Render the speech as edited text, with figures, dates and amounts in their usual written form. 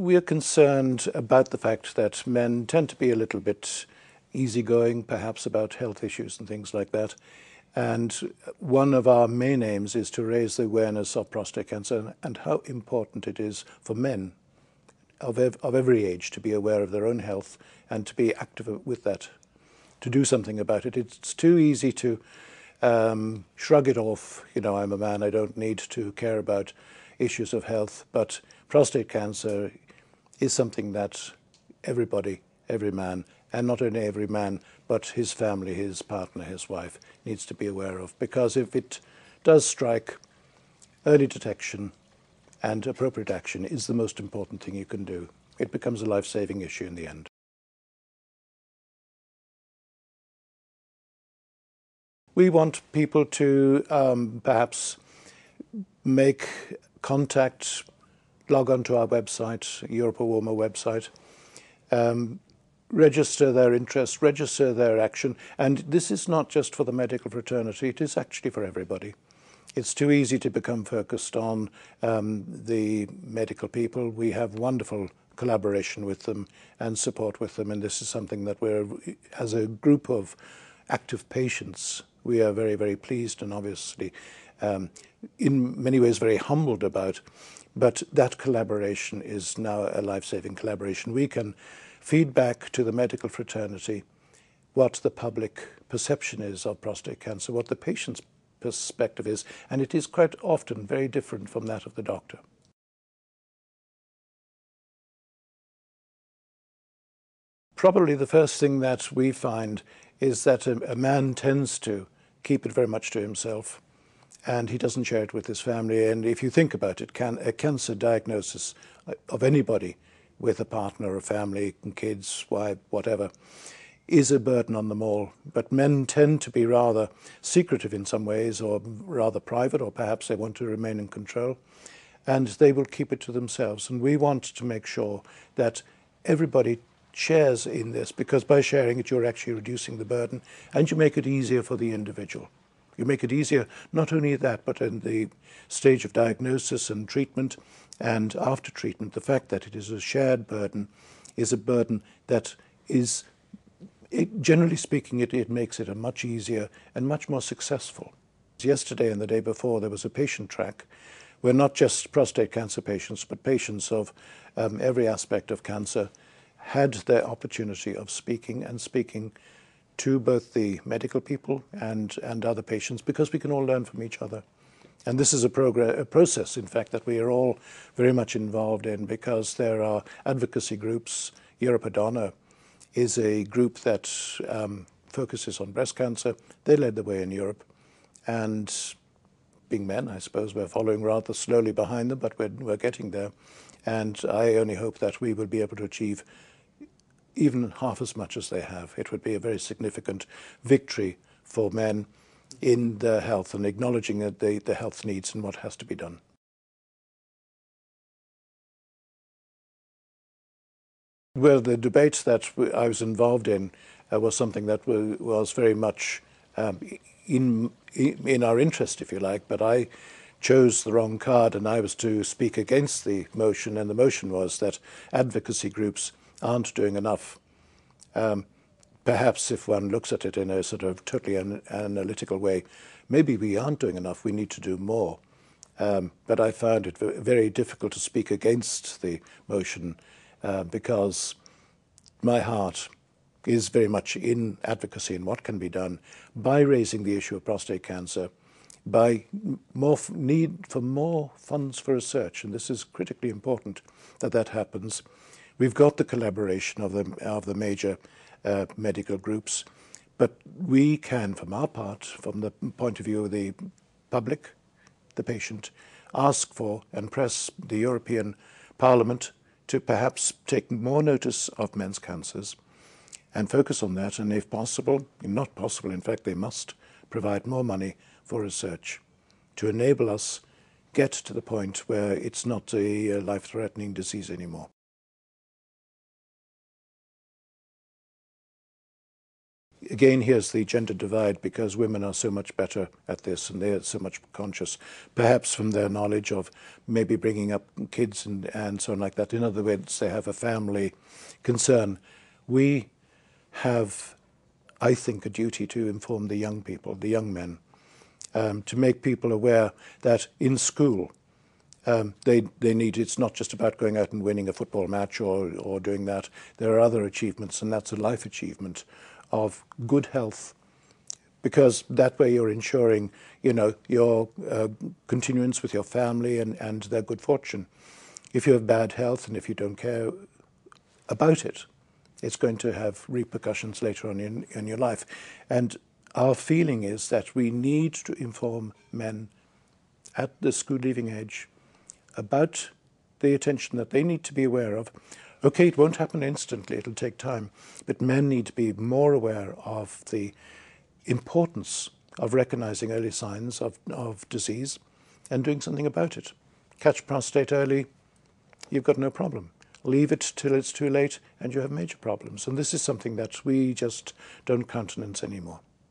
we're concerned about the fact that men tend to be a little bit easygoing, perhaps, about health issues and things like that. And one of our main aims is to raise the awareness of prostate cancer and how important it is for men of every age to be aware of their own health and to be active with that, to do something about it. It's too easy to shrug it off. You know, I'm a man, I don't need to care about issues of health. But prostate cancer is something that everybody, every man, and not only every man, but his family, his partner, his wife, needs to be aware of. Because if it does strike, early detection and appropriate action is the most important thing you can do. It becomes a life-saving issue in the end. We want people to perhaps make contact, log on to our website, Europa Uomo website, register their interest, register their action. And this is not just for the medical fraternity, it is actually for everybody. It's too easy to become focused on the medical people. We have wonderful collaboration with them and support with them, and this is something that we're, as a group of active patients, we are very, very pleased and obviously in many ways very humbled about. But that collaboration is now a life-saving collaboration. We can feed back to the medical fraternity what the public perception is of prostate cancer, what the patient's perspective is, and it is quite often very different from that of the doctor. Probably the first thing that we find is that a man tends to keep it very much to himself, and he doesn't share it with his family. And if you think about it, a cancer diagnosis of anybody with a partner, a family, kids, wife, whatever, is a burden on them all. But men tend to be rather secretive in some ways, or rather private, or perhaps they want to remain in control, and they will keep it to themselves. And we want to make sure that everybody shares in this, because by sharing it, you're actually reducing the burden, and you make it easier for the individual. You make it easier, not only that, but in the stage of diagnosis and treatment, and after treatment, the fact that it is a shared burden is a burden that is, generally speaking, it makes it a much easier and much more successful. Yesterday and the day before, there was a patient track where not just prostate cancer patients, but patients of every aspect of cancer had their opportunity of speaking to both the medical people and other patients, because we can all learn from each other. And this is a process, in fact, that we are all very much involved in, because there are advocacy groups. Europa Uomo is a group that focuses on breast cancer. They led the way in Europe. And being men, I suppose, we're following rather slowly behind them, but we're getting there. And I only hope that we will be able to achieve even half as much as they have. It would be a very significant victory for men in their health and acknowledging that the health needs and what has to be done. Well, the debate that I was involved in was something that was very much in our interest, if you like, but I chose the wrong card, and I was to speak against the motion, and the motion was that advocacy groups aren't doing enough. Perhaps if one looks at it in a sort of totally analytical way, maybe we aren't doing enough, we need to do more. But I found it very difficult to speak against the motion because my heart is very much in advocacy and what can be done by raising the issue of prostate cancer, by need for more funds for research, and this is critically important that that happens. We've got the collaboration of the major medical groups, but we can, from our part, from the point of view of the public, the patient, ask for and press the European Parliament to perhaps take more notice of men's cancers and focus on that, and if possible, not possible, in fact they must, provide more money for research to enable us get to the point where it's not a life-threatening disease anymore. again, here's the gender divide, because women are so much better at this and they're so much conscious, perhaps from their knowledge of maybe bringing up kids and so on like that. In other words, they have a family concern. We have, I think, a duty to inform the young people, the young men, to make people aware that in school they need, it's not just about going out and winning a football match or doing that. There are other achievements, and that's a life achievement of good health, because that way you're ensuring, your continuance with your family and their good fortune. If you have bad health and if you don't care about it, it's going to have repercussions later on in your life. And our feeling is that we need to inform men at the school leaving age about the attention that they need to be aware of. Okay, it won't happen instantly, it'll take time, but men need to be more aware of the importance of recognizing early signs of disease and doing something about it. Catch prostate early, you've got no problem. Leave it till it's too late and you have major problems. And this is something that we just don't countenance anymore.